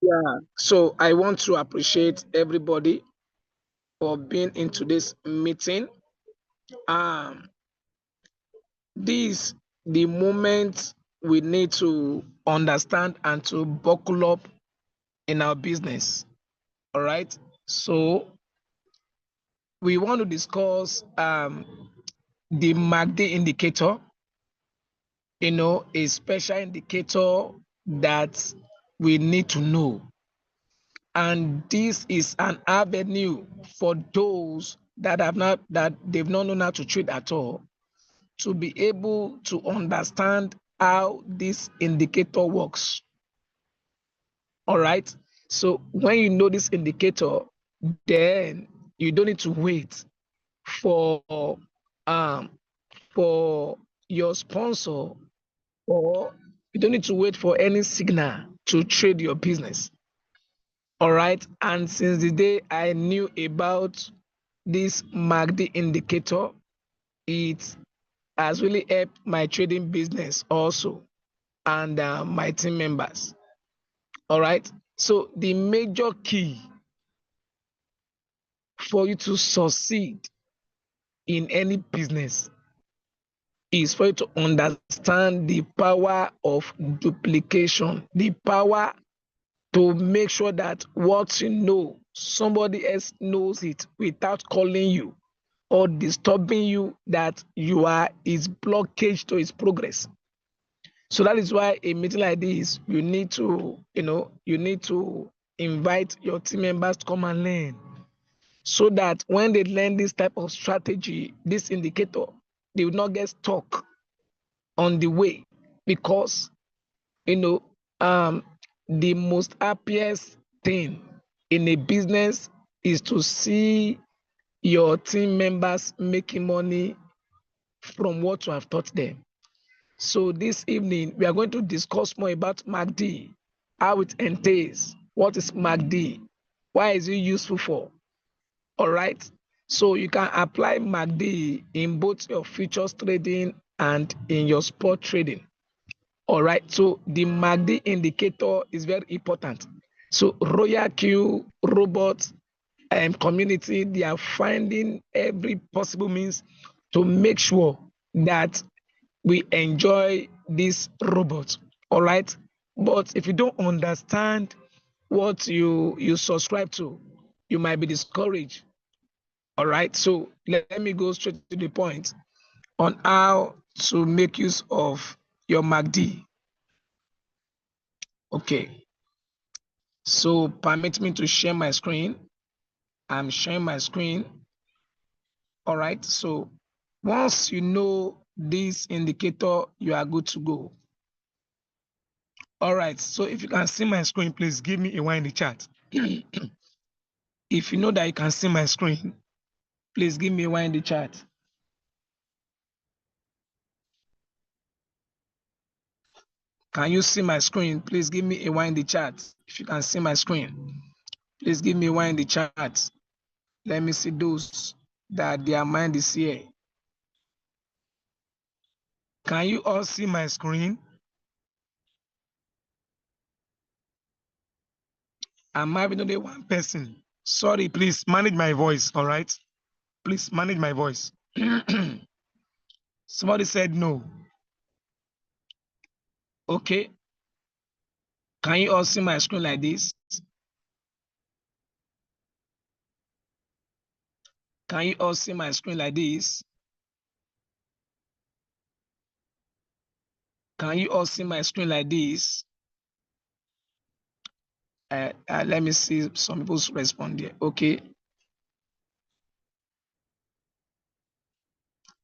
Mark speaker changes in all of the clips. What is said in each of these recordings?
Speaker 1: Yeah. So I want to appreciate everybody for being in today's meeting. Um, this the moment we need to understand and to buckle up in our business. All right. So we want to discuss the MACD indicator. A special indicator that we need to know. And this is an avenue for those that they've not known how to trade at all to be able to understand how this indicator works. All right. So when you know this indicator, then you don't need to wait for um for your sponsor, or you don't need to wait for any signal to trade your business. All right. And since the day I knew about this MACD indicator, it has really helped my trading business also, and my team members. All right. So the major key for you to succeed in any business is for you to understand the power of duplication, the power to make sure that what you know, somebody else knows it without calling you or disturbing you, that you are its blockage to its progress. So that is why a meeting like this, you need to invite your team members to come and learn, so that when they learn this type of strategy, this indicator, they will not get stuck on the way. Because you know um the most happiest thing in a business is to see your team members making money from what you have taught them. So this evening we are going to discuss more about MACD, how it entails, what is MACD, why is it useful for. All right. So you can apply MACD in both your futures trading and in your spot trading. All right. So the MACD indicator is very important. So Royal Q, robots, and community, they are finding every possible means to make sure that we enjoy this robot. All right. But if you don't understand what you subscribe to, you might be discouraged. All right. So let me go straight to the point on how to make use of your MACD. Okay. So permit me to share my screen. I'm sharing my screen. All right. So once you know this indicator, you are good to go. All right. So if you can see my screen, please give me a one in the chat. If you know that you can see my screen, please give me a one in the chat. Can you see my screen? Please give me a one in the chat. If you can see my screen, please give me a one in the chat. Let me see those that their mind is here. Can you all see my screen? I'm having only one person. Sorry, please manage my voice. All right. Please manage my voice. Somebody said no. Okay. Can you all see my screen like this? Can you all see my screen like this? Can you all see my screen like this? Let me see some people's respond here. Okay.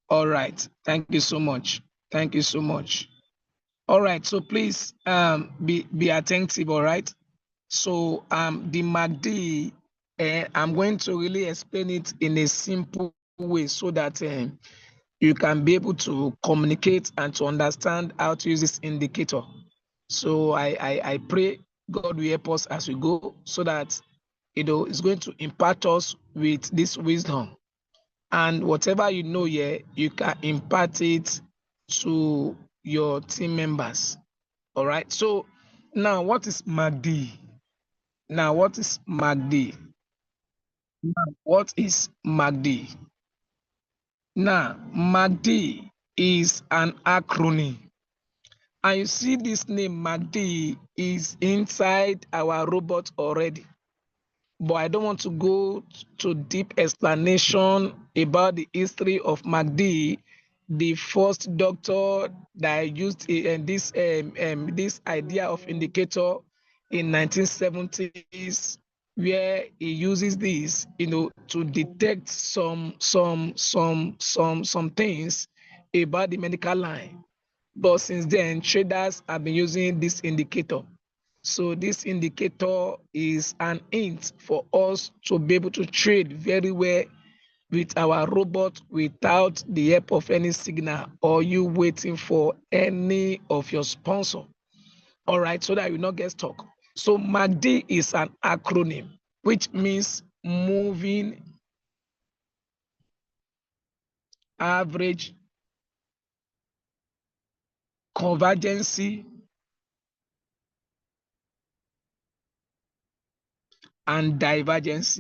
Speaker 1: All right. Thank you so much. Thank you so much. All right. So please be attentive. All right. So the MACD, I'm going to really explain it in a simple way so that you can be able to communicate and to understand how to use this indicator. So I pray God will help us as we go, so that it's going to impart us with this wisdom. And whatever you know here, you can impart it to your team members. All right. So now, what is MACD? Now, what is MACD? What is MACD? Now, MACD is an acronym. And you see this name MACD is inside our robot already. But I don't want to go to deep explanation about the history of MACD. The first doctor that used this idea of indicator in 1970s, where he uses this, to detect some things about the medical line. But since then, traders have been using this indicator. So this indicator is an hint for us to be able to trade very well with our robot without the help of any signal or you waiting for any of your sponsor. All right, so that you not get stuck. So MACD is an acronym, which means moving average convergence and divergence.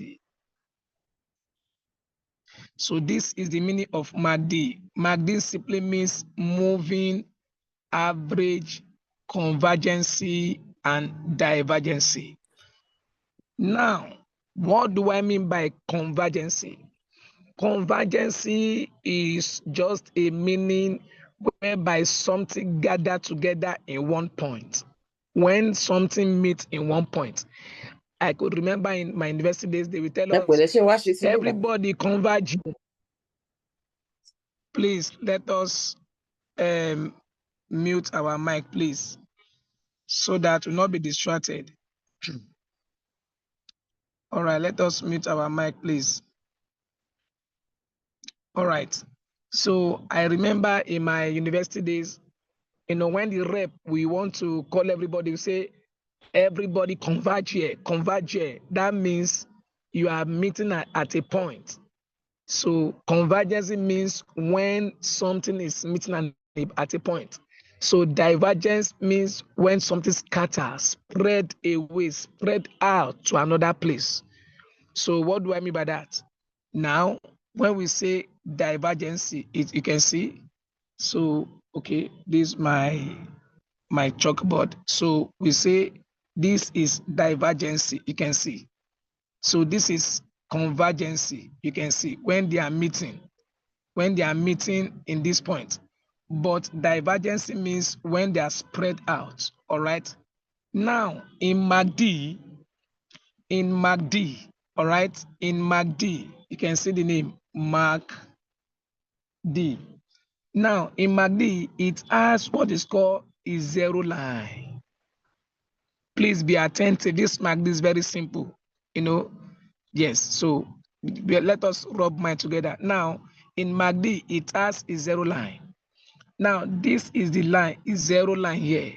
Speaker 1: So this is the meaning of MACD. MACD simply means moving average convergence and divergence. Now, what do I mean by convergence? Convergence is just a meaning whereby something gathered together in one point. When something meets in one point. I could remember in my university days, they will tell us, everybody converge. Please let us mute our mic, please, so that we'll not be distracted. All right, let us mute our mic, please. All right. So I remember in my university days, when the rep, we want to call everybody, we say, everybody converge here, converge here. That means you are meeting at a point. So convergence means when something is meeting at a point. So divergence means when something scatters, spread away, spread out to another place. So what do I mean by that? Now, when we say divergence, you can see. So, okay, this is my chalkboard. So we say this is divergence, you can see. So this is convergence, you can see when they are meeting in this point. But divergence means when they are spread out. All right. Now in MACD, all right, in MACD, you can see the name MACD. Now in MACD, it has what is called a zero line. Please be attentive. This MACD is very simple. Yes. So let us rub mine together. Now in MACD, it has a zero line. Now, this is the line, is zero line here.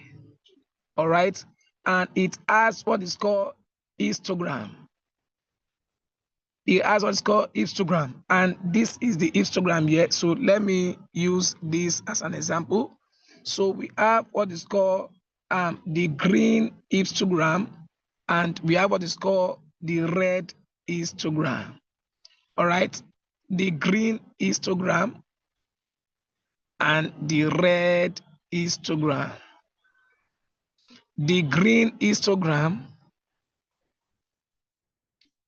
Speaker 1: All right. And it has what is called histogram. It has what is called histogram. And this is the histogram here. So let me use this as an example. So we have what is called the green histogram, and we have what is called the red histogram. All right. The green histogram and the red histogram. The green histogram,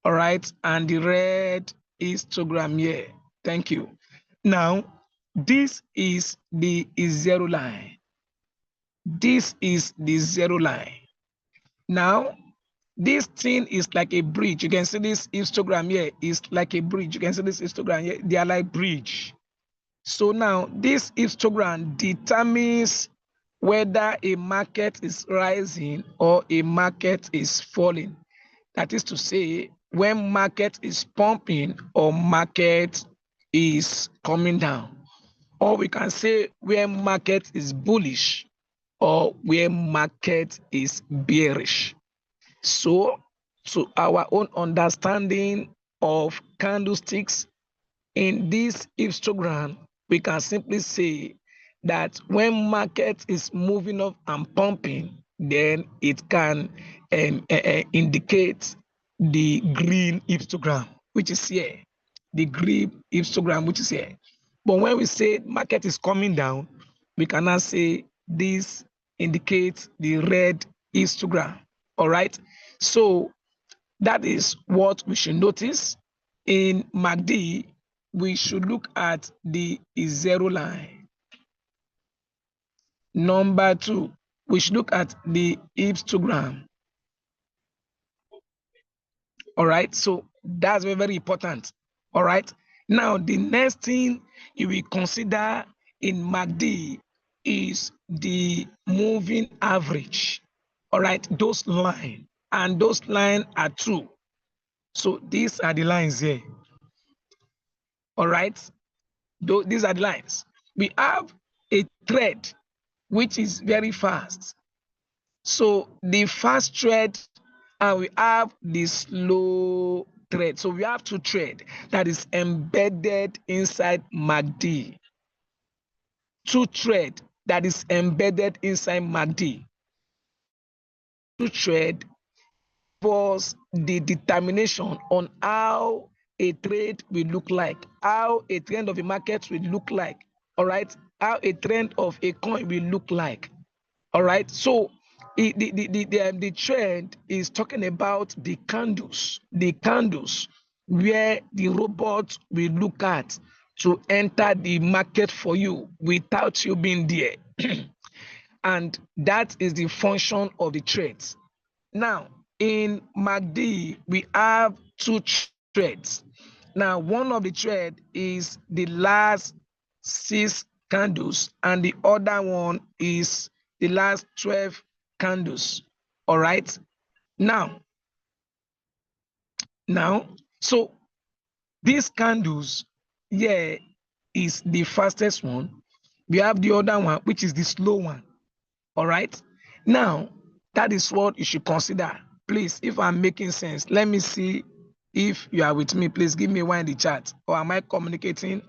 Speaker 1: all right, and the red histogram here. Thank you. Now, this is the zero line. This is the zero line. Now, this thing is like a bridge. You can see this histogram here is like a bridge. You can see this histogram here. They are like bridge. So now, this histogram determines whether a market is rising or a market is falling. That is to say, when market is pumping or market is coming down. Or we can say where market is bullish or where market is bearish. So, to our own understanding of candlesticks in this histogram, we can simply say that when market is moving up and pumping, then it can indicate the green histogram, which is here. The green histogram, which is here. But when we say market is coming down, we cannot say this indicates the red histogram. All right. So that is what we should notice. In MACD, we should look at the zero line. Number 2, we should look at the histogram. All right, so that's very, very important. All right, now the next thing you will consider in MACD is the moving average. All right, those lines, and those lines are true. So these are the lines here. All right, these are the lines. We have a thread which is very fast. So the fast thread, and we have the slow thread. So we have two thread that is embedded inside MACD. Two thread that is embedded inside MACD. Two thread was the determination on how a trade will look like, how a trend of a market will look like, all right, how a trend of a coin will look like, all right. So the trend is talking about the candles where the robot will look at to enter the market for you without you being there. And that is the function of the trades. Now, in MACD, we have two threads. Now, one of the thread is the last 6 candles, and the other one is the last 12 candles. All right. Now, so these candles here is the fastest one. We have the other one, which is the slow one. All right. Now, that is what you should consider. Please, if I'm making sense, let me see if you are with me. Please give me a one in the chat. Or am I communicating?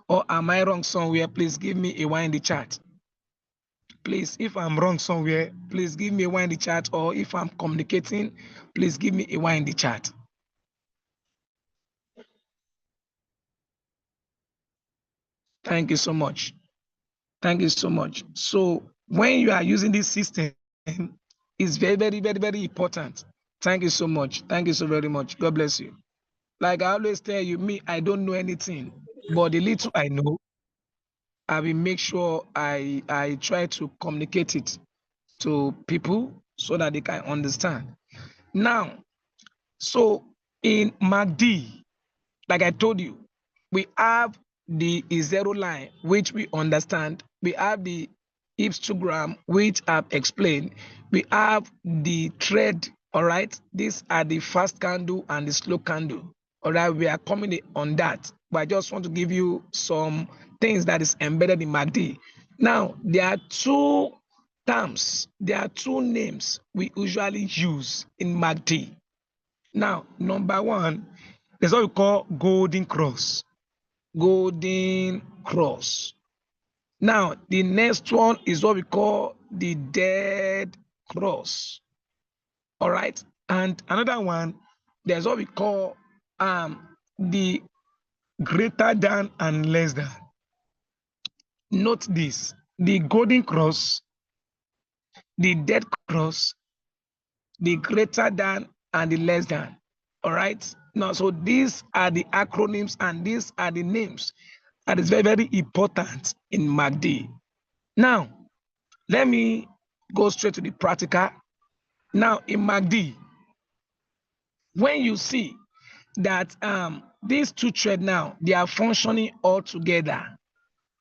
Speaker 1: Or am I wrong somewhere? Please give me a one in the chat. Please, if I'm wrong somewhere, please give me a one in the chat. Or if I'm communicating, please give me a one in the chat. Thank you so much. Thank you so much. So when you are using this system, it's very, very, very, very important. Thank you so much. Thank you so very much. God bless you. Like I always tell you, me, I don't know anything, but the little I know, I will make sure I try to communicate it to people so that they can understand. Now, so in MACD, like I told you, we have the zero line, which we understand. We have the histogram, which I've explained. We have the thread, all right? These are the fast candle and the slow candle, all right? We are coming on that, but I just want to give you some things that is embedded in MACD. Now, there are two terms, there are two names we usually use in MACD. Now, number one, there's what we call golden cross. Golden cross. Now, the next one is what we call the dead cross. All right. And another one, there's what we call the greater than and less than. Note this, the golden cross, the dead cross, the greater than, and the less than. All right. Now, so these are the acronyms and these are the names that is very, very important in MACD. Now, let me go straight to the practical. Now, in MACD, when you see that these two threads now, they are functioning all together.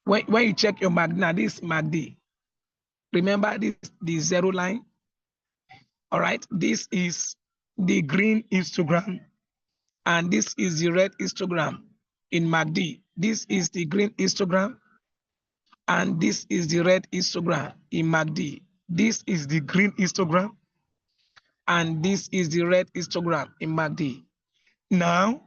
Speaker 1: When you check your MACD, now this MACD, remember this the zero line. All right, this is the green histogram, and this is the red histogram in MACD. This is the green histogram, and this is the red histogram in MACD. This is the green histogram, and this is the red histogram in MACD. Now,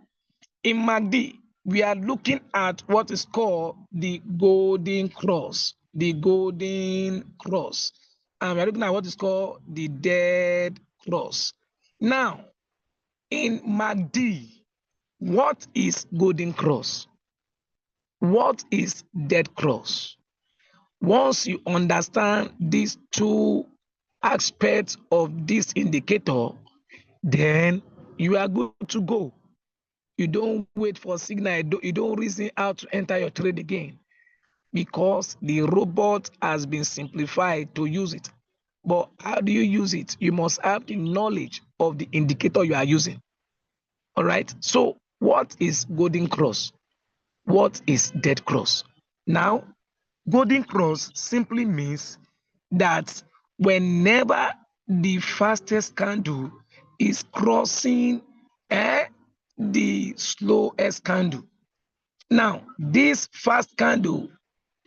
Speaker 1: in MACD, we are looking at what is called the golden cross. The golden cross. and we are looking at what is called the dead cross. Now, in MACD, what is golden cross? What is dead cross? Once you understand these two aspects of this indicator, then you are good to go. You don't wait for signal. You don't reason how to enter your trade again, because the robot has been simplified to use it. But how do you use it? You must have the knowledge of the indicator you are using. All right. So what is golden cross? What is dead cross? Now, golden cross simply means that whenever the fastest candle is crossing the slowest candle. Now, this fast candle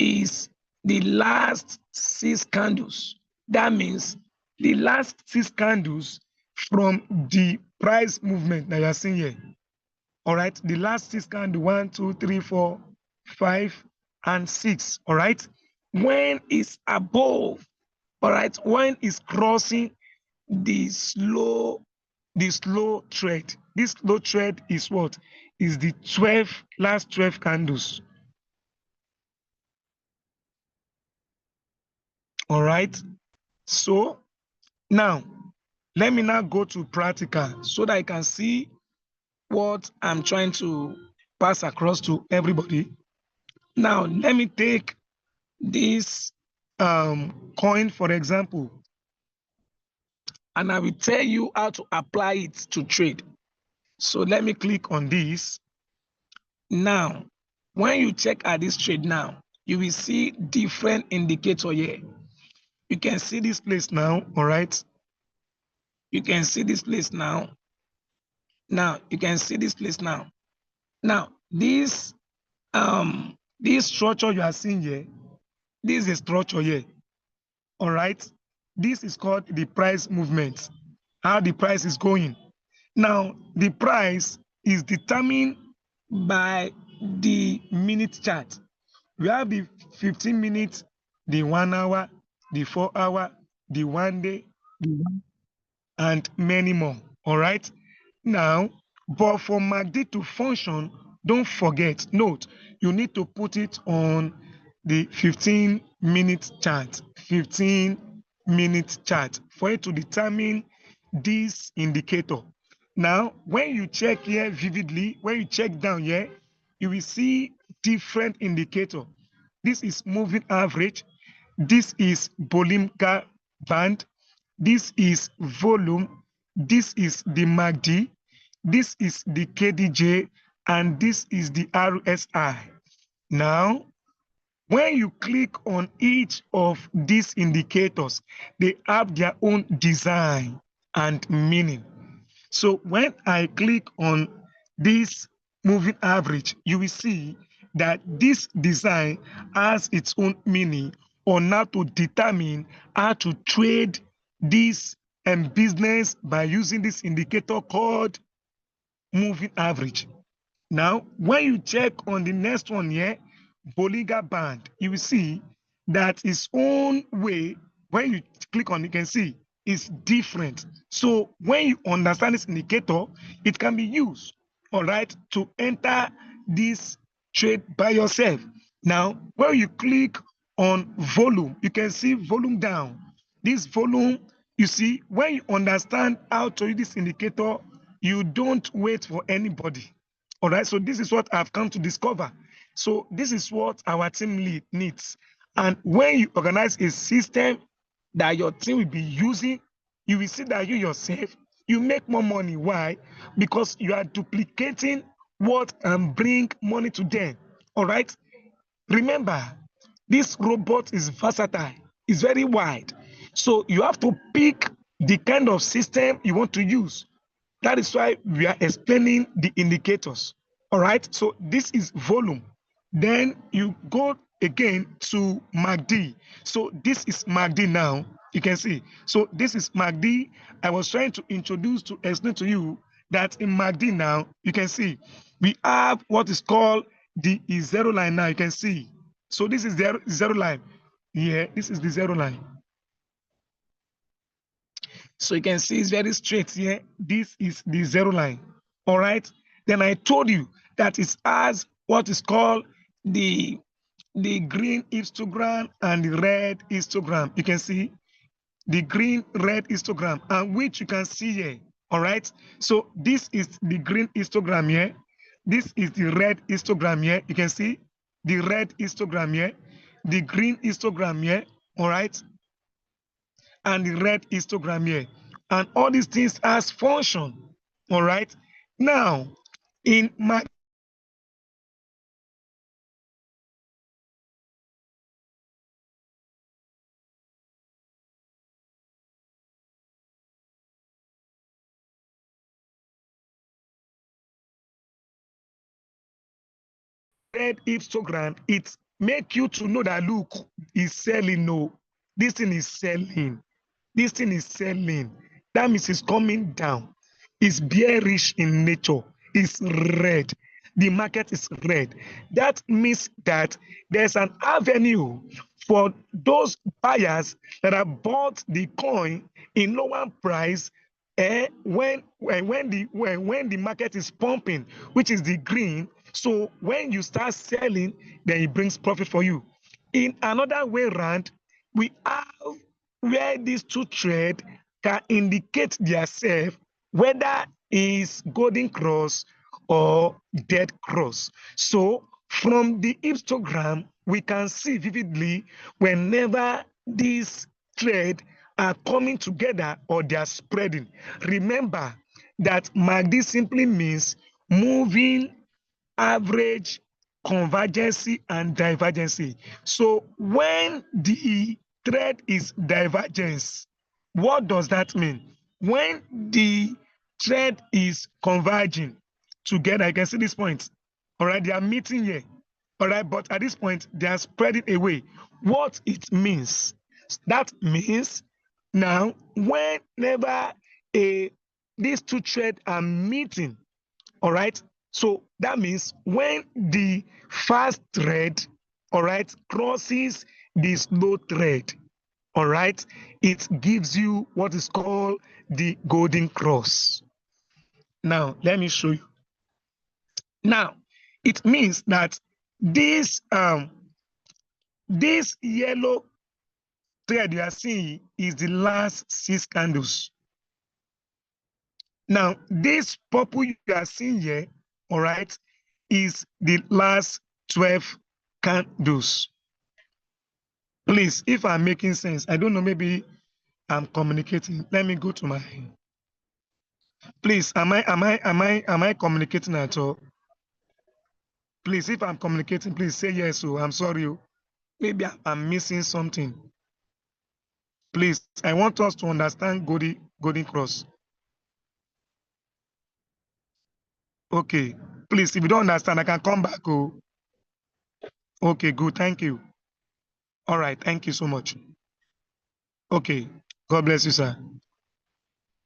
Speaker 1: is the last 6 candles. That means the last 6 candles from the price movement that you are seeing here. All right, the last 6 candles, 1, 2, 3, 4, 5, and 6. All right, when it's above, all right, when it's crossing the slow thread. This slow thread is what? Is the last 12 candles. All right. So now let me now go to practical so that I can see what I'm trying to pass across to everybody. Now let me take this coin, for example, and I will tell you how to apply it to trade. So let me click on this. Now, when you check at this trade now, you will see different indicator here. You can see this place now, all right? You can see this place now. Now, you can see this place now. Now, this structure you are seeing here, this is a structure here, all right? This is called the price movement, how the price is going. Now, the price is determined by the minute chart. We have the 15 minutes, the 1 hour, the 4 hour, the 1 day, and many more. All right. Now, but for MACD to function, don't forget, note, you need to put it on the 15-minute chart. 15-minute chart for it to determine this indicator. Now, when you check here vividly, when you check down here, you will see different indicator. This is moving average. This is Bollinger Band. This is volume. This is the MACD. This is the KDJ. And this is the RSI. Now, when you click on each of these indicators, they have their own design and meaning. So when I click on this moving average, you will see that this design has its own meaning on how to determine how to trade this business by using this indicator called moving average. Now, when you check on the next one here, Bollinger Band, you will see that its own way, when you click on it, you can see it's different. So when you understand this indicator, it can be used, all right, to enter this trade by yourself. Now, when you click on volume, you can see volume down. This volume, you see, when you understand how to use this indicator, you don't wait for anybody. All right, so this is what I've come to discover. So this is what our team needs. And when you organize a system that your team will be using, you will see that you yourself, you make more money. Why? Because you are duplicating what can bring money to them. All right. Remember, this robot is versatile. It's very wide. So you have to pick the kind of system you want to use. That is why we are explaining the indicators. All right. So this is volume. Then you go again to MACD. So this is MACD now. You can see. So this is MACD. I was trying to explain to you that in MACD now, you can see we have what is called the zero line now. You can see. So this is the zero line. Yeah, this is the zero line. So you can see it's very straight here. This is the zero line. All right. Then I told you that it has what is called the green histogram and the red histogram. You can see the green red histogram, and which you can see here. All right. So this is the green histogram here. This is the red histogram here. You can see the red histogram here, the green histogram here. All right. And the red histogram here. And all these things has function. All right. Now, in my red histogram, it make you to know that look, is selling. No, this thing is selling. This thing is selling. That means it's coming down. It's bearish in nature. It's red. The market is red. That means that there's an avenue for those buyers that have bought the coin in lower price when the market is pumping, which is the green. So when you start selling, then it brings profit for you. In another way round, we have where these two trade can indicate themselves whether is golden cross or dead cross. So from the histogram, we can see vividly whenever these trade are coming together or they are spreading. Remember that MACD simply means moving average, convergency, and divergency. So when the trend is divergence, what does that mean? When the trend is converging together, you can see this point. All right, they are meeting here. All right, but at this point, they are spreading away. What it means? That means now, whenever these two trades are meeting, all right, so that means when the fast thread, all right, crosses the slow thread, all right, it gives you what is called the golden cross. Now, let me show you. Now, it means that this this yellow thread you are seeing is the last 6 candles. Now, this purple you are seeing here, all right, is the last 12 candles. Please, if I'm making sense, I don't know, maybe I'm communicating. Let me go to my. Please, am I communicating at all? Please, if I'm communicating, please say yes. So I'm sorry. Maybe I'm missing something. Please, I want us to understand Golden Cross. Okay. Please, if you don't understand, I can come back. Oh. Okay, good. Thank you. All right. Thank you so much. Okay. God bless you, sir.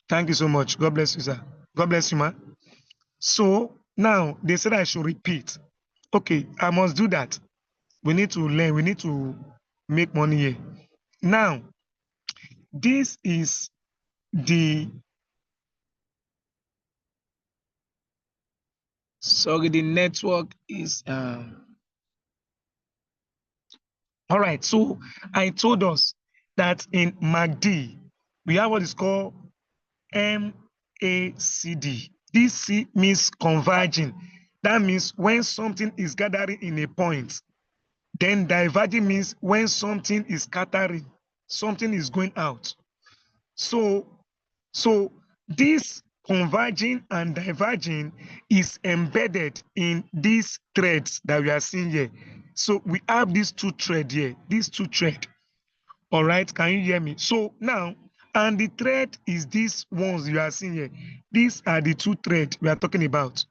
Speaker 1: Thank you so much. God bless you, sir. God bless you, ma. So now they said I should repeat. Okay, I must do that. We need to learn. We need to make money here. Now, this is the. Sorry, the network is. All right. So I told us that in MACD, we have what is called MACD. This C means converging. That means when something is gathering in a point. Then diverging means when something is scattering, something is going out. So this converging and diverging is embedded in these threads that we are seeing here. So we have these two threads here, these two threads. All right, can you hear me? So now, and the thread is these ones you are seeing here. These are the two threads we are talking about.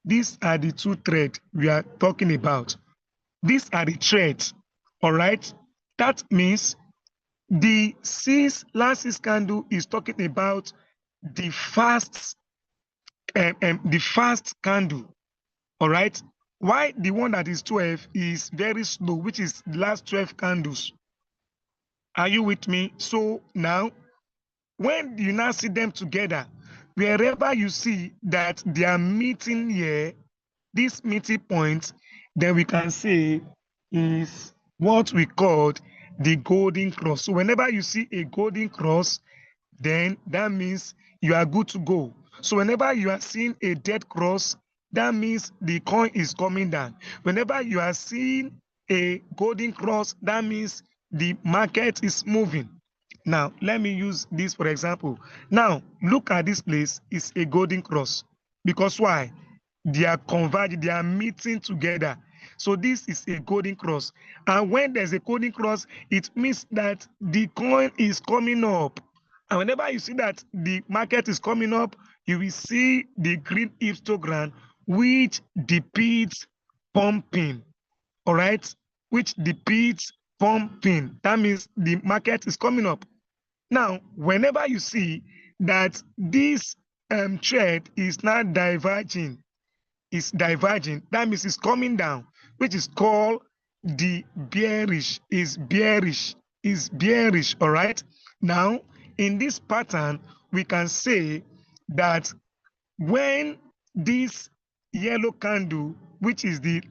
Speaker 1: These are the two threads we are talking about. These are the threads. All right, that means the last 6 candle is talking about the fast candle. All right, why the one that is 12 is very slow, which is the last 12 candles. Are you with me? So now
Speaker 2: when you now see them together, wherever you see that they are meeting here, this meeting point, then we can say is what we called the golden cross. So whenever you see a golden cross, then that means you are good to go. So whenever you are seeing a dead cross, that means the coin is coming down. Whenever you are seeing a golden cross, that means the market is moving. Now, let me use this for example. Now, look at this place. It's a golden cross. Because why? They are converging, they are meeting together. So this is a golden cross. And when there's a golden cross, it means that the coin is coming up. And whenever you see that the market is coming up, you will see the green histogram, which depicts pumping. All right? Which depicts pumping. That means the market is coming up. Now, whenever you see that this trend is not diverging, that means it's coming down, which is called the bearish, all right? Now, in this pattern, we can say that when this yellow candle, which is the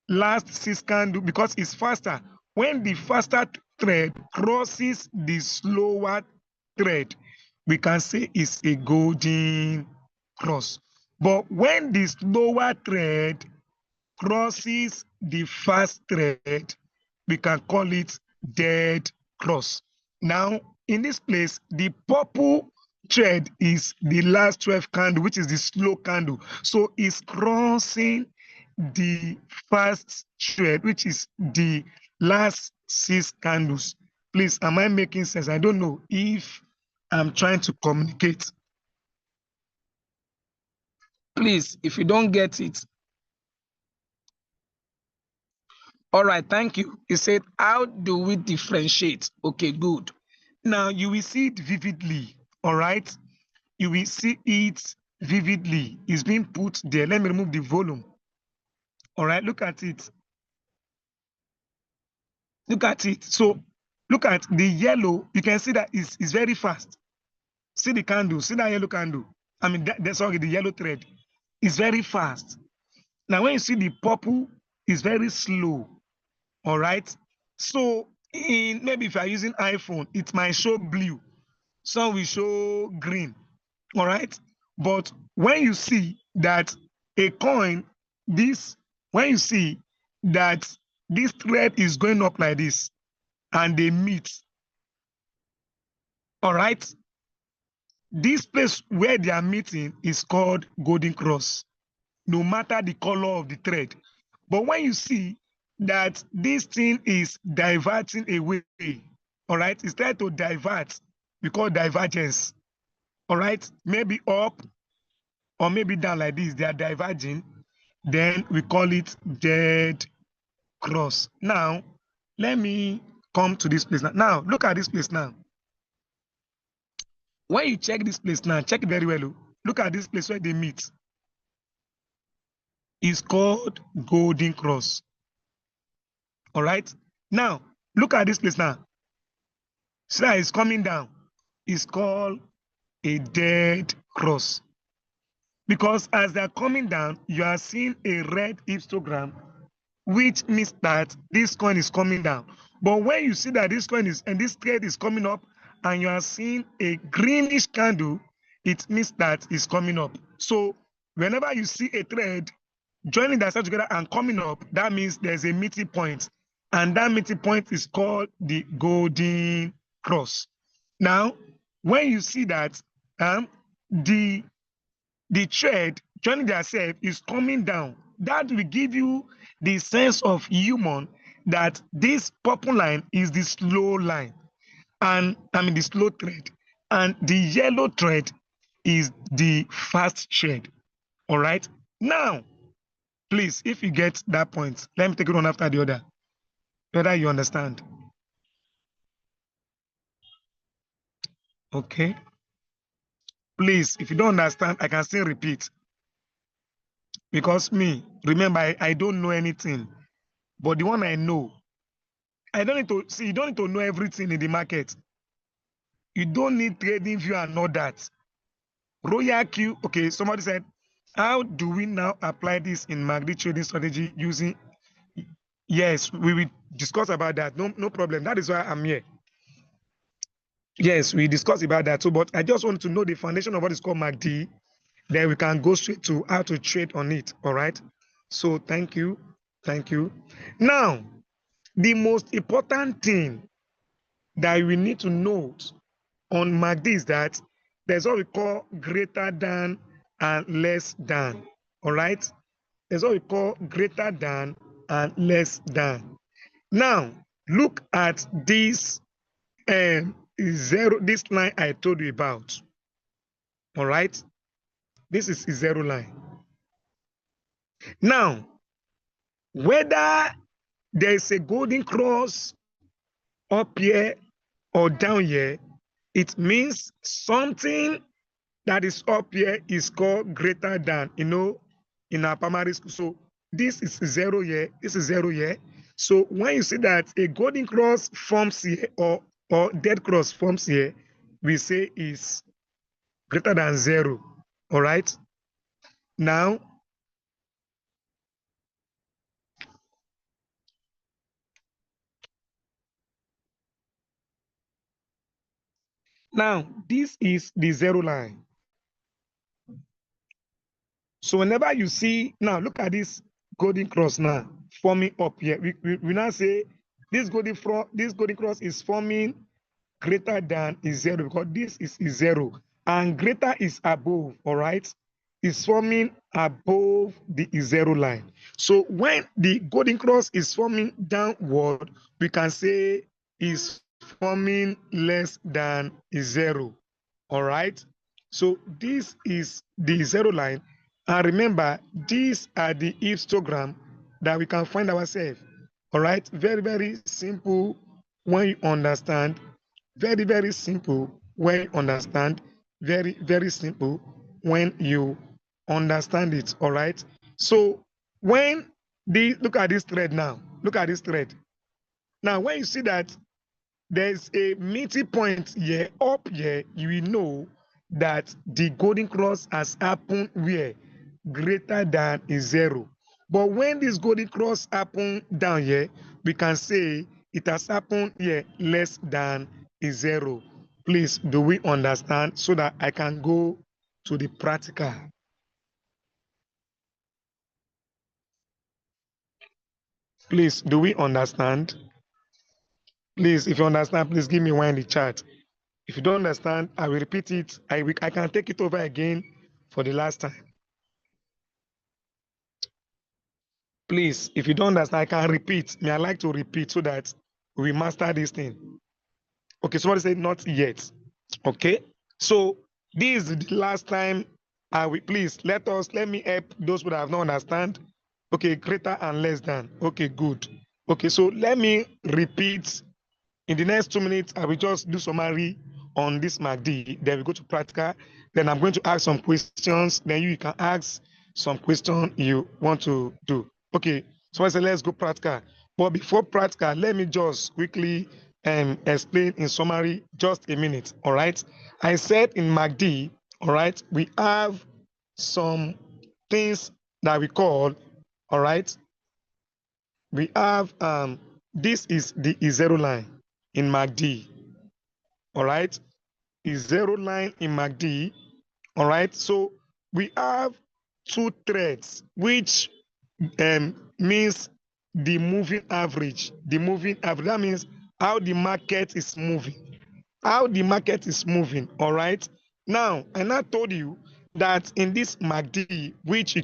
Speaker 2: last 6 candle, because it's faster, when the faster thread crosses the slower thread, we can say it's a golden cross. But when the slower thread crosses the fast thread, we can call it dead cross. Now, in this place, the purple thread is the last 12 candle, which is the slow candle. So it's crossing the fast thread, which is the last 6 candles. Please, am I making sense? I don't know if I'm trying to communicate.
Speaker 1: Please, if you don't get it. All right, thank you. He said, how do we differentiate? Okay, good.
Speaker 2: Now you will see it vividly, all right? You will see it vividly. It's being put there. Let me remove the volume. All right, look at it. Look at it. So look at the yellow. You can see that it's very fast. See the candle. See that yellow candle. I mean, sorry, the yellow thread. It's very fast. Now, when you see the purple, it's very slow. All right. So maybe if you are using iPhone, it might show blue. Some will show green. All right. But when you see that a coin, when you see that this thread is going up like this and they meet, all right, this place where they are meeting is called golden cross, no matter the color of the thread. But when you see that this thing is diverting away, all right, it's trying to divert, we call divergence, all right, maybe up or maybe down like this, they are diverging, then we call it dead cross. Now, let me come to this place now. Now, look at this place now. When you check this place now, check it very well. Look at this place where they meet. It's called golden cross. All right. Now, look at this place now. See that it's coming down. It's called a dead cross. Because as they're coming down, you are seeing a red histogram, which means that this coin is coming down. But when you see that this coin is, and this thread is coming up, and you are seeing a greenish candle, it means that it's coming up. So whenever you see a thread joining themselves together and coming up, that means there's a meeting point. And that meeting point is called the golden cross. Now, when you see that the thread joining themselves is coming down, that will give you the sense of human that this purple line is the slow line, and the slow thread, and the yellow thread is the fast thread. All right. Now, please, if you get that point, let me take it one after the other, whether you understand. Okay. Please, if you don't understand, I can still repeat. Because remember, I don't know anything. But the one I know, I don't need to see, you don't need to know everything in the market. You don't need trading view and all that. Royal Q, okay, somebody said, how do we now apply this in MACD trading strategy using, yes, we will discuss about that. No problem. That is why I'm here. Yes, we discussed about that too, but I just want to know the foundation of what is called MACD. Then we can go straight to how to trade on it. All right. So thank you. Thank you. Now, the most important thing that we need to note on MACD is that there's what we call greater than and less than. All right. There's what we call greater than and less than. Now, look at this this line I told you about. All right. This is a zero line. Now, whether there is a golden cross up here or down here, it means something that is up here is called greater than, in our primary school. So this is zero here, this is zero here. So when you see that a golden cross forms here or dead cross forms here, we say is greater than zero. All right. Now, this is the zero line. So whenever you see, now look at this golden cross now forming up here. We now say this golden cross is forming greater than is zero because this is zero and greater is above, all right? Is forming above the zero line. So when the golden cross is forming downward, we can say is forming less than zero, all right? So this is the zero line. And remember, these are the histogram that we can find ourselves. All right, very, very simple when you understand. Very, very simple when you understand. Very, very simple when you understand it. All right. So when look at this thread now. Look at this thread. Now, when you see that there's a meeting point here, up here, you will know that the golden cross has happened where? Greater than is zero. But when this golden cross happened down here, we can say it has happened here less than is zero. Please, do we understand so that I can go to the practical? Please, do we understand? Please, if you understand, please give me one in the chat. If you don't understand, I will repeat it. I can take it over again for the last time. Please, if you don't understand, I can repeat. I like to repeat so that we master this thing. Okay, somebody said not yet. Okay, so this is the last time. Please let me help those who have not understand. Okay, greater and less than. Okay, good. Okay, so let me repeat. In the next 2 minutes, I will just do summary on this MACD. Then we go to practical. Then I'm going to ask some questions. Then you can ask some question you want to do. Okay, so I said let's go practical. But before practical, let me just quickly explain in summary just a minute. All right. I said in MACD, all right, we have some things that we call, all right. We have this is the zero line in MACD. All right, is zero line in MACD. All right, so we have two threads, which means the moving average. The moving average, that means how the market is moving. How the market is moving, all right? Now, and I told you that in this MACD, which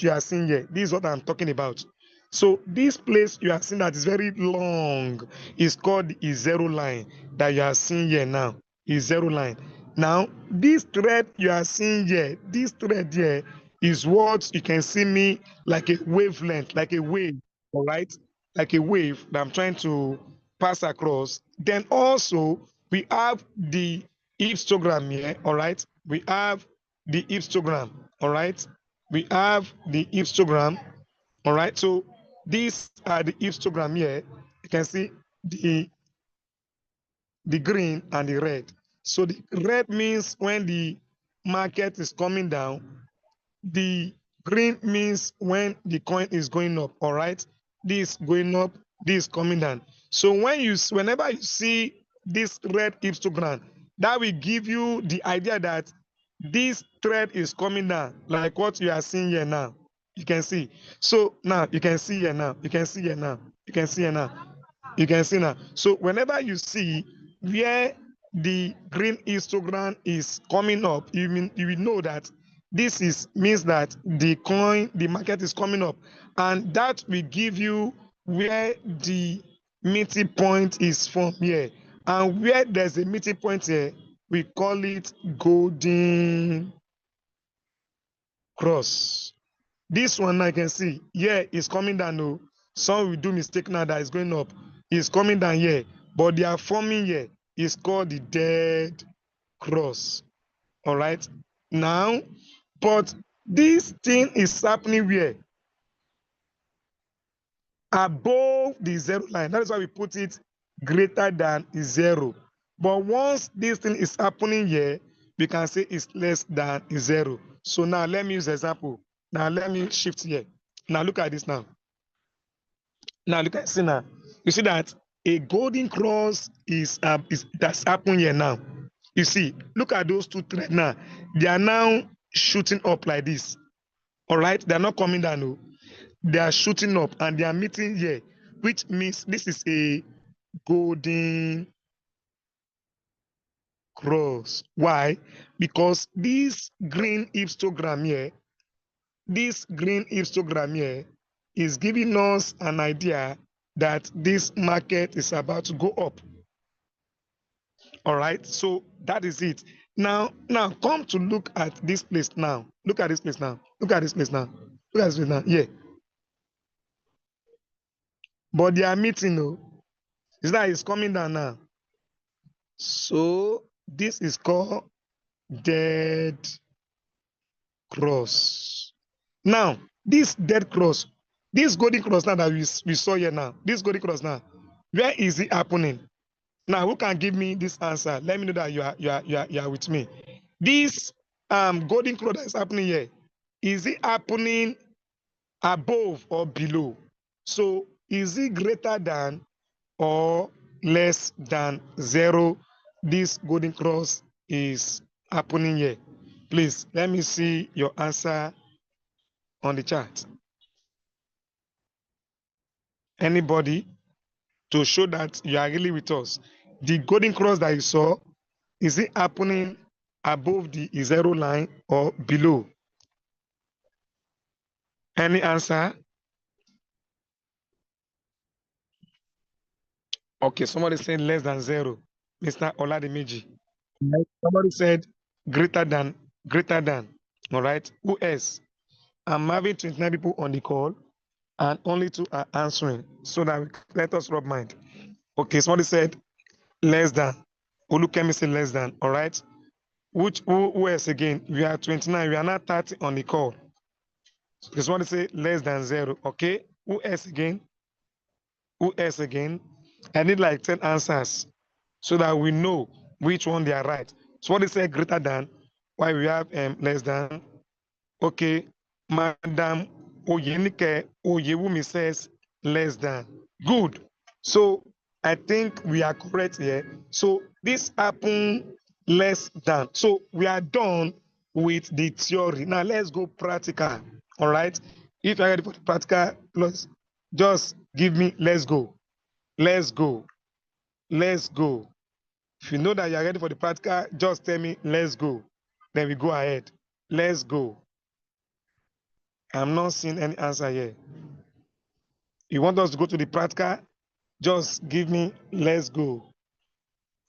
Speaker 2: you are seeing here, this is what I'm talking about. So this place you are seeing that is very long is called the zero line that you are seeing here now, is zero line. Now, this thread you are seeing here, this thread here is what you can see me like a wavelength, like a wave, all right? Like a wave that I'm trying to pass across. Then also, we have the histogram here, all right? We have the histogram, all right? We have the histogram, all right? So these are the histogram here. You can see the green and the red. So the red means when the market is coming down. The green means when the coin is going up. All right. This going up, this coming down. So whenever you see this red histogram, that will give you the idea that this trend is coming down, like what you are seeing here now. You can see. So now you can see here now. You can see here now. You can see here now. You can see now. So whenever you see where the green histogram is coming up, you will know that this is means that the market is coming up, and that will give you where the meeting point is from here. And where there's a meeting point here, we call it golden cross. This one I can see here is coming down. No, some will do mistake now that is going up. It's coming down here, but they are forming here. It's called the dead cross. All right. Now, but this thing is happening where? Above the zero line. That is why we put it greater than zero. But once this thing is happening here, we can say it's less than zero. So now let me use example. Now let me shift here. Now look at this now. Now look at see now. You see that a golden cross is that's happened here now. You see, look at those two threads now. They are now shooting up like this. All right, they are not coming down. No. They are shooting up and they are meeting here, which means this is a golden cross. Why? Because this green histogram here, is giving us an idea that this market is about to go up. All right, so that is it. Now come to look at this place now. Look at this place now. Look at this place now. Look at this place now. Yeah. But they are meeting, no. Is that it's coming down now. So this is called dead cross. Now, this dead cross, this golden cross now that we saw here now, this golden cross now, where is it happening? Now, who can give me this answer? Let me know that you are with me. This golden cross that is happening here, is it happening above or below? So is it greater than or less than zero? This golden cross is happening here. Please let me see your answer on the chart. Anybody, to show that you are really with us? The golden cross that you saw, is it happening above the zero line or below? Any answer? Okay, somebody said less than zero. Mr. Oladimeji. Somebody said greater than. All right. Who else? I'm having 29 people on the call and only 2 are answering. So that let us rub mind. Okay, somebody said less than. Olukemi said less than. All right. Who else again? We are 29. We are not 30 on the call. So somebody say less than zero. Okay. Who else again? Who else again? I need like 10 answers so that we know which one they are right. So what they say greater than, why we have less than. Okay, Madam Oyenike Oyewumi says less than. Good. So I think we are correct here. So this happened less than. So we are done with the theory. Now let's go practical. All right. If you're ready for the practical, plus just give me let's go. Let's go. Let's go. If you know that you're ready for the practical, just tell me let's go. Then we go ahead. Let's go. I'm not seeing any answer here. You want us to go to the practical? Just give me let's go.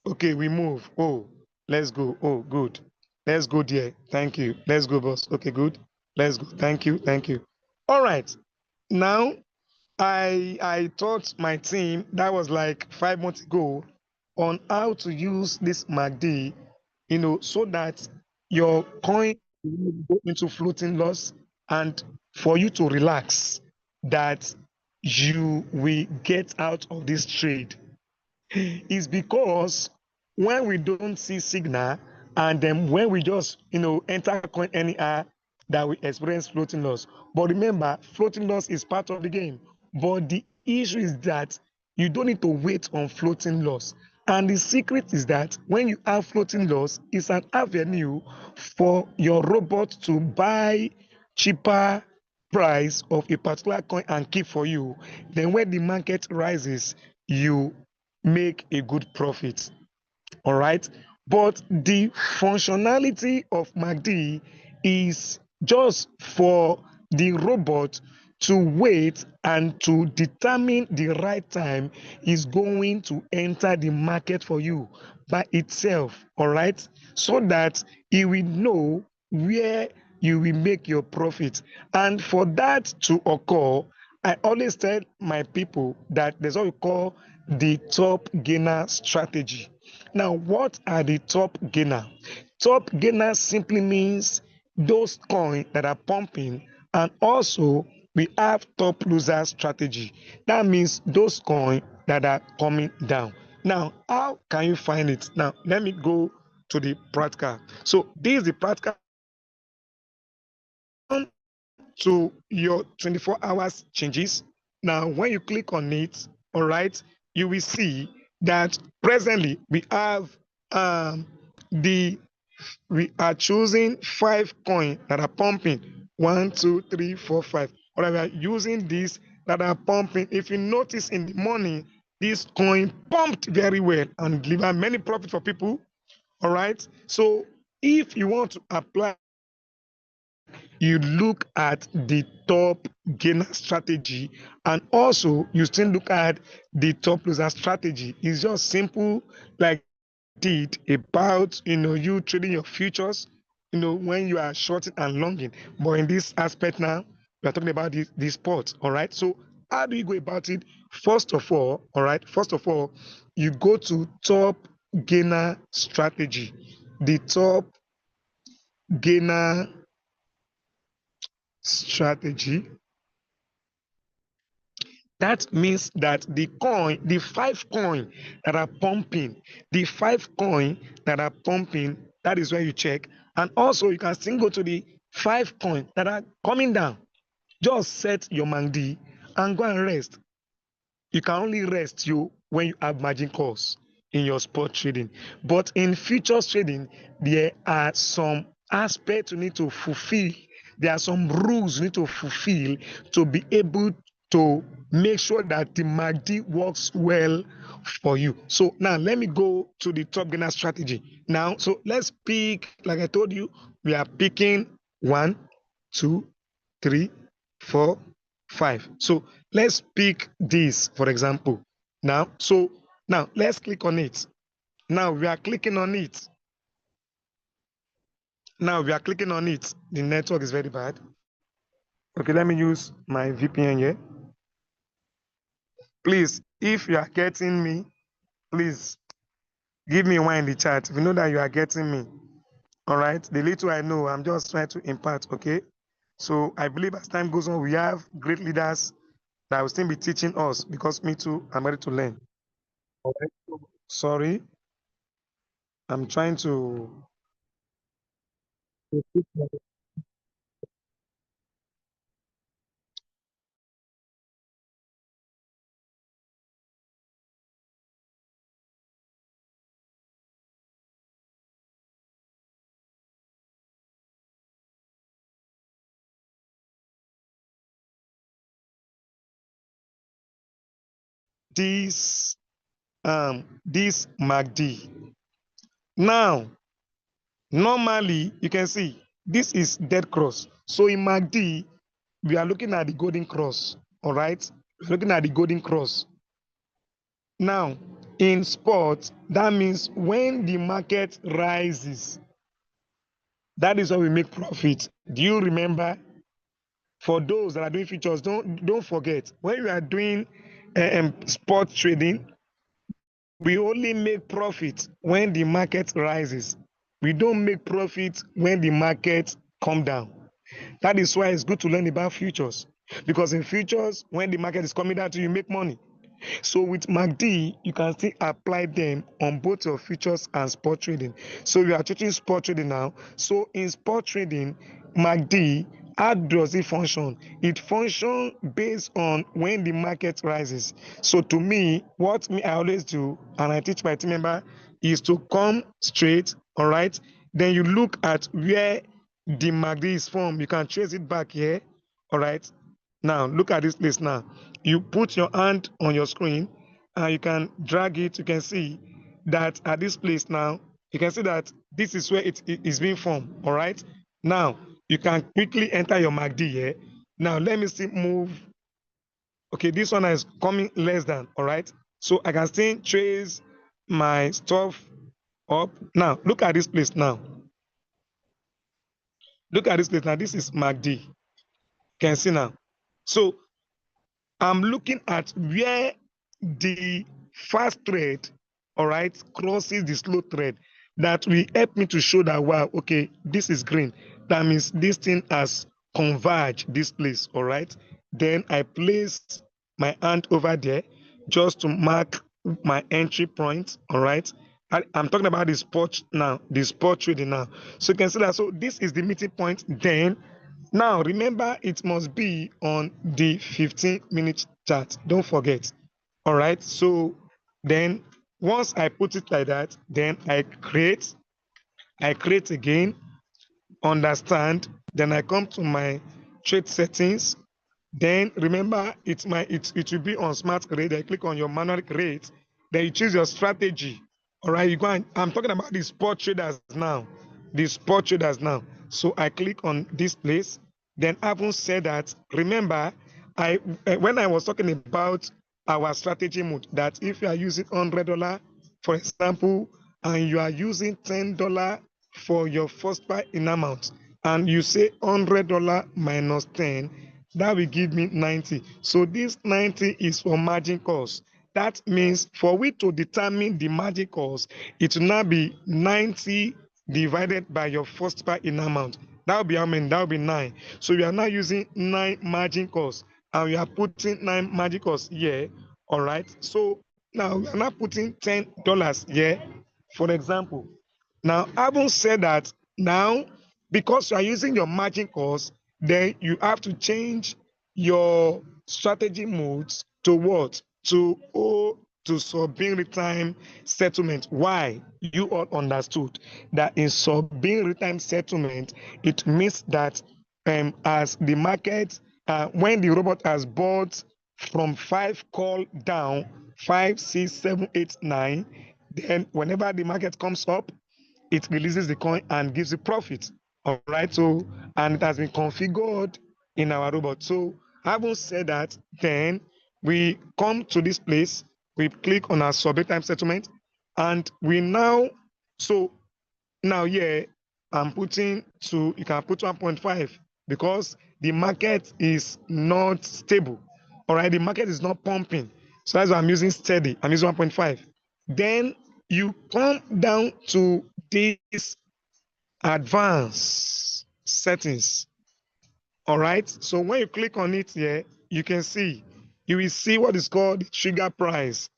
Speaker 2: Okay, we move. Oh, let's go. Oh, good. Let's go there. Thank you. Let's go, boss. Okay, good. Let's go. Thank you. Thank you. All right. Now, I taught my team, that was like 5 months ago, on how to use this MACD, so that your coin will go into floating loss and for you to relax that you will get out of this trade. Is because when we don't see signal, and then when we just enter coin anyhow, that we experience floating loss. But remember, floating loss is part of the game. But the issue is that you don't need to wait on floating loss. And the secret is that when you have floating loss, it's an avenue for your robot to buy cheaper price of a particular coin and keep for you. Then when the market rises, you make a good profit. All right. But the functionality of MACD is just for the robot to wait and to determine the right time is going to enter the market for you by itself. All right. So that it will know where you will make your profit. And for that to occur, I always tell my people that there's what we call the top gainer strategy. Now, what are the top gainer? Top gainer simply means those coins that are pumping, and also we have top loser strategy. That means those coins that are coming down. Now, how can you find it? Now, let me go to the practical. So this is the practical to your 24 hours changes. Now, when you click on it, all right, you will see that presently we have we are choosing 5 coins that are pumping 1, 2, 3, 4, 5. Or we are using these that are pumping. If you notice in the morning, this coin pumped very well and deliver many profit for people. All right. So if you want to apply, you look at the top gainer strategy, and also you still look at the top loser strategy. It's just simple like did about you trading your futures, when you are shorting and longing. But in this aspect now, we are talking about this sport. All right. So how do you go about it? First of all, you go to top gainer strategy. The top gainer strategy. That means that the 5 coin that are pumping, that is where you check. And also you can still go to the 5 coin that are coming down. Just set your MACD and go and rest. You can only rest when you have margin calls in your spot trading. But in futures trading, there are some aspects you need to fulfill. There are some rules you need to fulfill to be able to make sure that the MACD works well for you. So now let me go to the top gainer strategy. Now, so let's pick, like I told you, we are picking 1, 2, 3, 4, 5. So let's pick this, for example. Now let's click on it. Now we are clicking on it. The network is very bad. Okay, let me use my VPN here. Please, if you are getting me, please give me one in the chat if you know that you are getting me. All right, the little I know, I'm just trying to impart. Okay, so I believe as time goes on, we have great leaders that will still be teaching us, because me too, I'm ready to learn. All right. Sorry, I'm trying to. This MACD. Now, normally you can see this is dead cross. So in MACD, we are looking at the golden cross. All right, we're looking at the golden cross. Now, in sports, that means when the market rises, that is when we make profit. Do you remember? For those that are doing futures, don't forget, when you are doing spot trading, we only make profit when the market rises. We don't make profit when the market come down. That is why it's good to learn about futures. Because in futures, when the market is coming down to you, make money. So with MACD, you can still apply them on both your futures and spot trading. So you are treating spot trading now. So in spot trading, MACD, how does it function? It functions based on when the market rises. So to me, what I always do, and I teach my team member, is to come straight, all right? Then you look at where the MACD is formed. You can trace it back here, all right? Now, look at this place now. You put your hand on your screen and you can drag it. You can see that at this place now, you can see that this is where it is being formed, all right? Now, you can quickly enter your MACD here. Now, let me see move. Okay, this one is coming less than, all right? So I can still trace my stuff up. Now, look at this place now. Look at this place now. This is MACD. You can see now. So I'm looking at where the fast thread, all right, crosses the slow thread. That will help me to show that, wow, okay, this is green. That means this thing has converged this place, all right? Then I place my hand over there just to mark my entry point, all right? I'm talking about the spot now, the spot trading now. So you can see that, so this is the meeting point. Then now, remember, it must be on the 15-minute chart. Don't forget. All right. So then once I put it like that, then I create again, understand. Then I come to my trade settings. Then remember, it will be on smart rate. I click on your manual rate. Then you choose your strategy. All right. You go and, I'm talking about the spot traders now. The spot traders now. So I click on this place. Then having said that, remember, when I was talking about our strategy mode, that if you are using $100, for example, and you are using $10 for your first buy in amount, and you say $100 minus 10, that will give me 90. So this 90 is for margin calls. That means for we to determine the margin calls, it will now be 90 divided by your first buy in amount. That will be how many? That will be 9. So we are now using 9 margin calls, and we are putting 9 margin calls here. All right. So now we are not putting $10 here, for example. Now, having said that, now because you are using your margin calls, then you have to change your strategy modes to what? To sub-being real-time settlement. Why? You all understood that in sub-being real-time settlement, it means that as the market, when the robot has bought from 5 call down, 5, 6, 7, 8, 9, then whenever the market comes up, it releases the coin and gives you profit. All right. So, and it has been configured in our robot. So, having said that, then we come to this place, we click on our submit time settlement, and we now, so now here, I'm putting to, you can put 1.5 because the market is not stable. All right. The market is not pumping. So that's why I'm using steady. I'm using 1.5. Then you come down to this advanced settings. All right. So when you click on it here, you can see, you will see what is called the trigger price.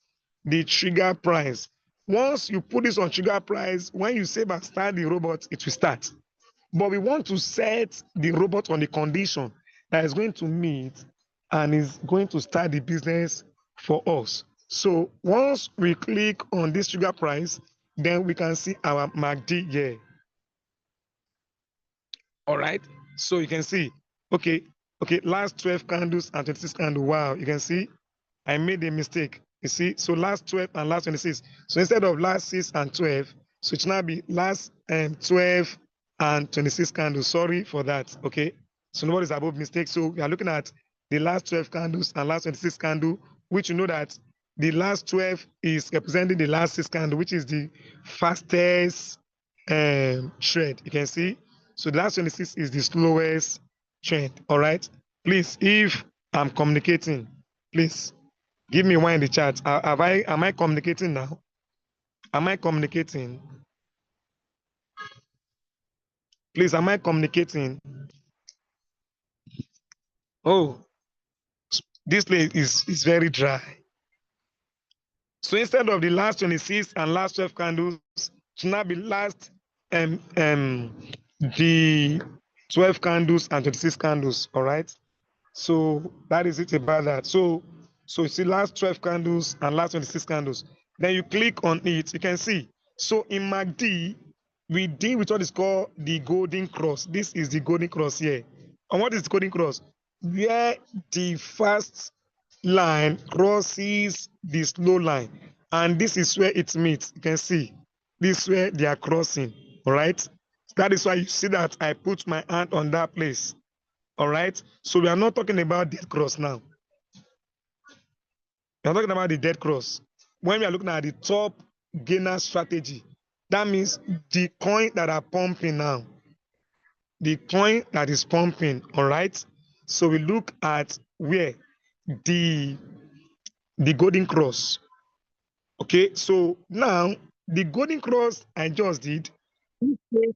Speaker 2: The trigger price. Once you put this on trigger price, when you save and start the robot, it will start. But we want to set the robot on the condition that is going to meet and is going to start the business for us. So once we click on this trigger price, then we can see our MACD here. All right. So you can see, okay, last 12 candles and 26 candles. Wow, you can see I made a mistake. You see, so last 12 and last 26. So instead of last 6 and 12, so it now be last 12 and 26 candles. Sorry for that. Okay. So nobody's above mistake. So we are looking at the last 12 candles and last 26 candle, which you know that the last 12 is representing the last 6 candle, which is the fastest trend. You can see. So the last 26 is the slowest trend. All right. Please, if I'm communicating, please give me one in the chat. Am I communicating now? Am I communicating? Please, am I communicating? Oh, this place is very dry. So instead of the last 26 and last 12 candles, it should now be last the 12 candles and 26 candles. All right. So that is it about that. So you see last 12 candles and last 26 candles. Then you click on it, you can see. So in MACD, we deal with what is called the golden cross. This is the golden cross here. And what is the golden cross? Where the first line crosses the slow line. And this is where it meets. You can see this is where they are crossing. All right. That is why you see that I put my hand on that place. All right. So we are not talking about dead cross now. We are talking about the dead cross. When we are looking at the top gainer strategy, that means the coin that are pumping now. The coin that is pumping. All right. So we look at where the golden cross. Okay. So now the golden cross I just did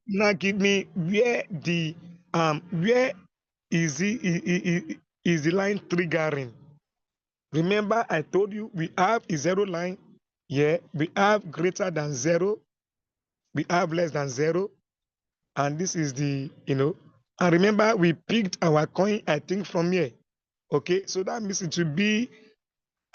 Speaker 2: now give me where the where is the line triggering. Remember, I told you we have a zero line. Yeah, we have greater than 0, we have less than 0, and this is the, and remember we picked our coin, I think, from here. Okay, so that means it will be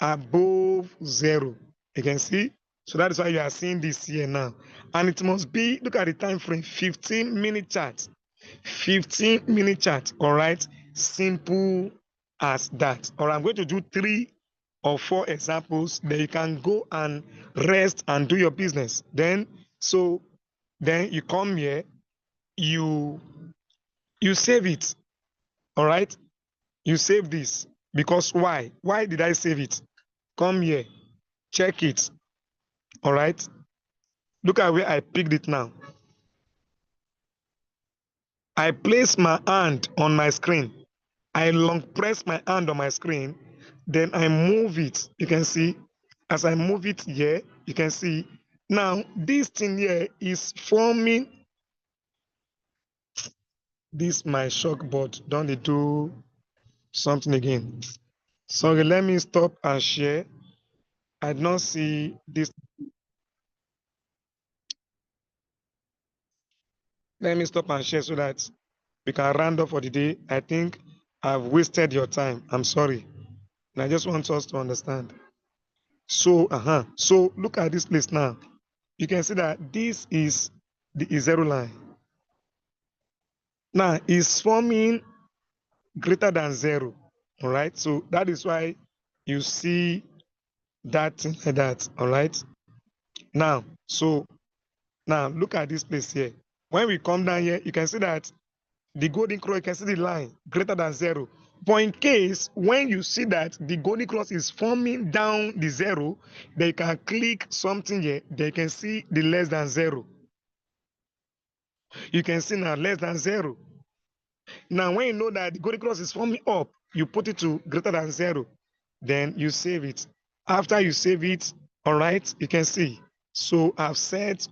Speaker 2: above 0. You can see. So that is why you are seeing this here now. And it must be, look at the time frame, 15-minute chart. 15-minute chart, all right? Simple as that. Or I'm going to do 3 or 4 examples. Then you can go and rest and do your business. Then you come here, you save it, all right? You save this. Because why? Why did I save it? Come here, check it, all right? Look at where I picked it now. I place my hand on my screen. I long press my hand on my screen, then I move it. You can see, as I move it here, you can see, now this thing here is forming this my shock board. Don't they do something again? Sorry, let me stop and share. I don't see this. Let me stop and share so that we can round up for the day. I think I've wasted your time. I'm sorry. And I just want us to understand. So, so look at this place now. You can see that this is the zero line. Now, it's forming greater than 0. All right. So that is why you see that thing like that. All right. Now, look at this place here. When we come down here, you can see that the golden cross, you can see the line greater than 0. But in case when you see that the golden cross is forming down the 0, then you can click something here. They can see the less than 0. You can see now less than 0. Now, when you know that the golden cross is forming up, you put it to greater than 0. Then you save it. After you save it, all right, you can see. So I've set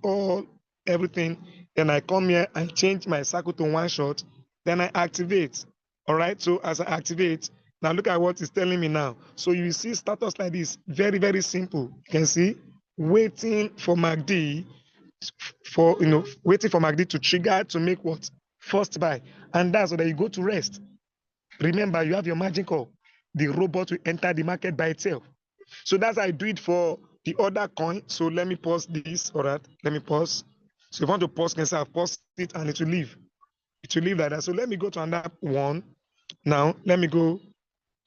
Speaker 2: everything. Then I come here and change my circle to 1 shot. Then I activate. All right. So as I activate, now look at what it's telling me now. So you see status like this. Very, very simple. You can see waiting for MACD waiting for MACD to trigger to make what? First buy. And that's where you go to rest. Remember, you have your margin call. The robot will enter the market by itself. So that's how I do it for the other coin. So let me pause this. All right. Let me pause. So if you want to pause, you can say I've paused it and it will leave. It will leave like that. So let me go to another one. Now, let me go.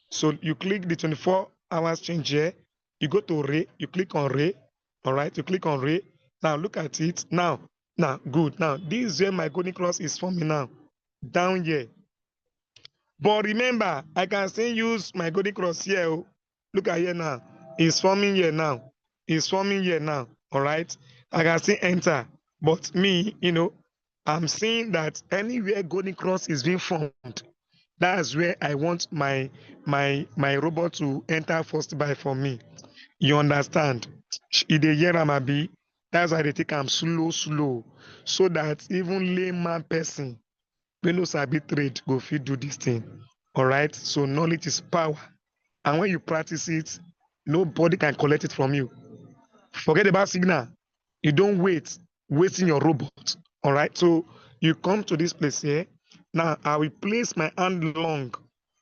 Speaker 2: So you click the 24 hours change here. You go to Ray. You click on Ray. All right. You click on Ray. Now, look at it. Now, good. Now, this is where my golden cross is forming now. Down here. But remember, I can still use my golden cross here. Look at here now. It's forming here now. It's forming here now. All right. I can still enter. But me, I'm seeing that anywhere golden cross is being formed, that's where I want my robot to enter first buy for me. You understand? That's why they think I'm slow, so that even layman person, when no sabi trade, go fit do this thing. All right. So knowledge is power, and when you practice it, nobody can collect it from you. Forget about signal. You don't wait, wasting your robot. All right. So you come to this place here. Now I will place my hand long.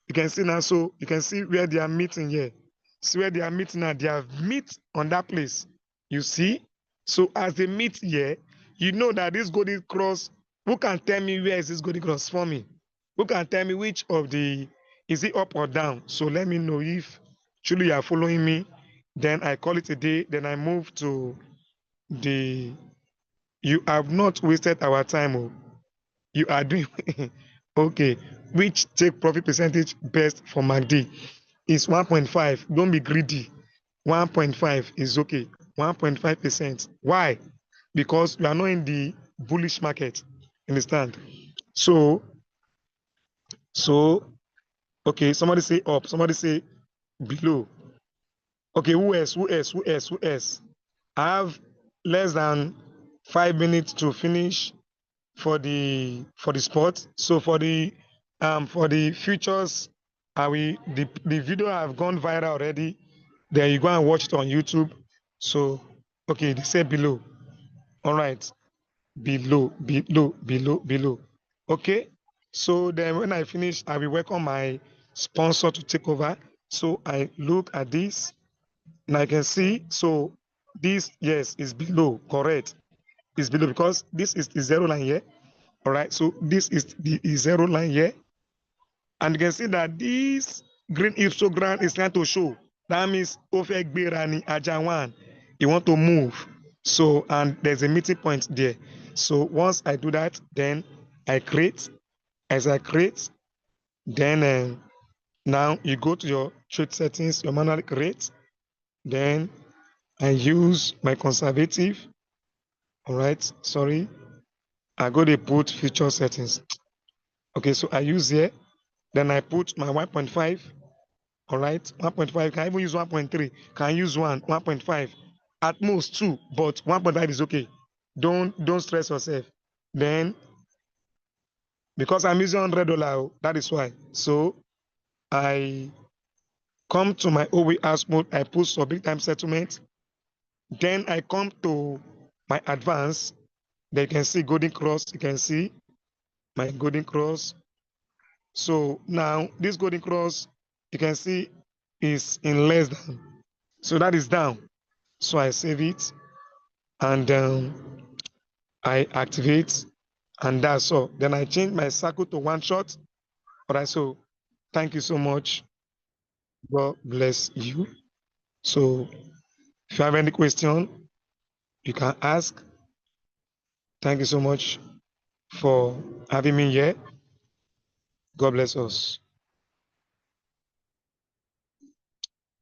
Speaker 2: You can see now. So you can see where they are meeting here. See where they are meeting now. They have meet on that place. You see. So as they meet here, you know that this golden cross. Who can tell me where is this golden cross for me? Who can tell me which of the is it up or down? So let me know if truly you are following me. Then I call it a day. Then I move to the. You have not wasted our time. Oh. You are doing okay. Which take profit percentage best for MACD is 1.5. Don't be greedy. 1.5 is okay. 1.5%. Why? Because we are not in the bullish market. Understand? So, okay. Somebody say up. Somebody say below. Okay. Who else? Who else? Who else? Who else? I have less than 5 minutes to finish for the sport. So for the futures, the video have gone viral already. Then you go and watch it on YouTube. So okay, they say below. All right, below. Okay. So then when I finish, I will welcome my sponsor to take over. So I look at this and I can see. So this yes is below. Correct. Is below because this is the zero line here. All right, so this is the zero line here. And you can see that this green histogram is trying to show. That means Ofek Birani Ajawan, you want to move. So, and there's a meeting point there. So once I do that, then I create. As I create, then now you go to your trade settings, your manual create. Then I use my conservative. All right, sorry. I go to put future settings. Okay, so I use here. Then I put my 1.5. All right, 1.5. Can I even use 1.3? Can I use 1.5? At most 2, but 1.5 is okay. Don't stress yourself. Then because I'm using $100, that is why. So I come to my OWAS mode. I put submit time settlement. Then I come to my advance. Then you can see golden cross. You can see my golden cross. So now this golden cross, you can see is in less than. So that is down. So I save it and I activate and that's all. Then I change my circle to one shot. All right. So thank you so much. God bless you. So if you have any question, you can ask. Thank you so much for having me here. God bless us.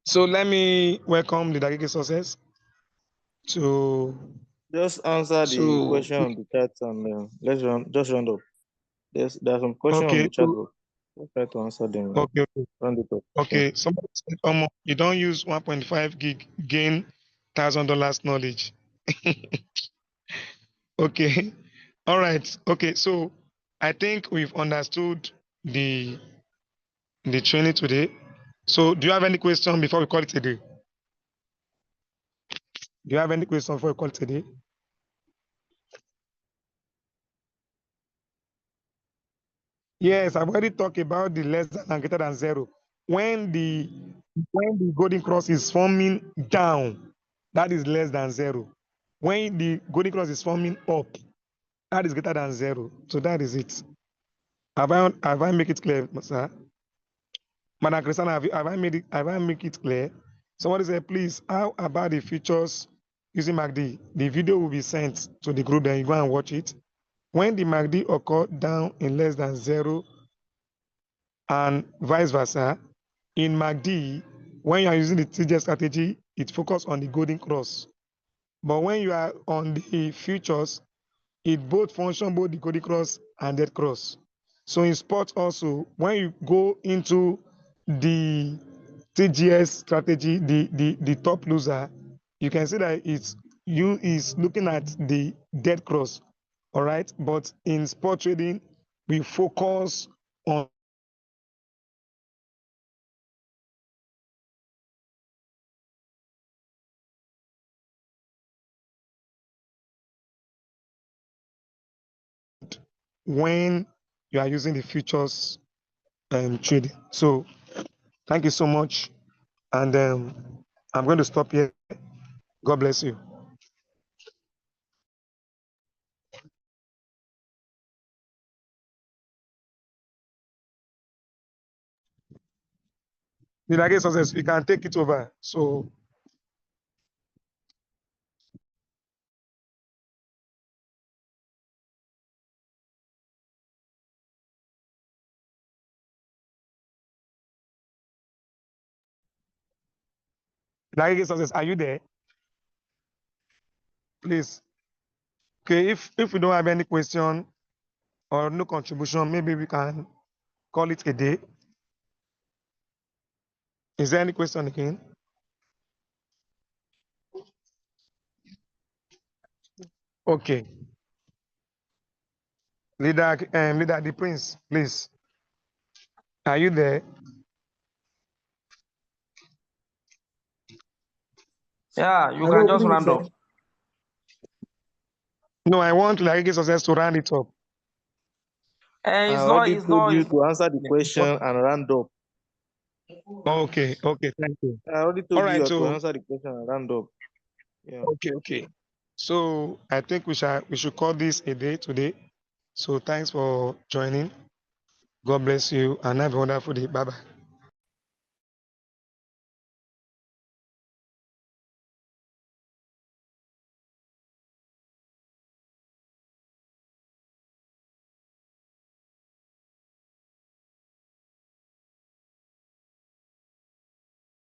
Speaker 2: So let me welcome the Dagege success to
Speaker 3: Just answer the
Speaker 1: So
Speaker 3: question on the chat and just round up. There are some questions on
Speaker 2: okay.
Speaker 3: the chat box. Let's try to answer them.
Speaker 2: Okay.
Speaker 3: Round it up. Yeah.
Speaker 2: Okay. Somebody said, you don't use 1.5 gig gain $1,000 knowledge. Okay. All right. Okay. So I think we've understood the training today. So do you have any question before we call it a day? Do you have any question before we call it a day? Yes, I've already talked about the less than and greater than zero. When the golden cross is forming down, that is less than zero. When the golden cross is forming up, that is greater than zero. So that is it. Have I make it clear, sir? Madam Christiana, have I make it clear? Somebody said, please, how about the features using MACD? The video will be sent to the group, then you go and watch it. When the MACD occur down in less than zero and vice versa, in MACD, when you are using the TJ strategy, it focuses on the golden cross. But when you are on the futures, it both function both the golden cross and dead cross. So in sports also, when you go into the TGS strategy, the top loser, you can see that is looking at the dead cross. All right. But in sport trading, we focus on when you are using the futures trading. So thank you so much. And I'm going to stop here. God bless you. Did I get success? We can take it over. So did I get success? Are you there? Please. Okay, if we don't have any question or no contribution, maybe we can call it a day. Is there any question again? Okay. Leader the Prince, please. Are you there?
Speaker 4: Yeah, you
Speaker 3: Hello,
Speaker 4: can
Speaker 3: good
Speaker 4: just
Speaker 3: evening,
Speaker 4: round
Speaker 3: sir.
Speaker 4: up.
Speaker 2: No, I want Larry Success to round it up.
Speaker 3: I
Speaker 4: It's not.
Speaker 3: already
Speaker 4: It's
Speaker 3: told
Speaker 4: not.
Speaker 3: you
Speaker 4: It's,
Speaker 3: to answer the question and round up.
Speaker 2: Okay, thank you.
Speaker 3: I already
Speaker 2: All
Speaker 3: told you
Speaker 2: right,
Speaker 3: to
Speaker 2: so
Speaker 3: answer the question and round up. Yeah.
Speaker 2: okay. So I think we should call this a day today. So thanks for joining. God bless you and have a wonderful day. Bye bye.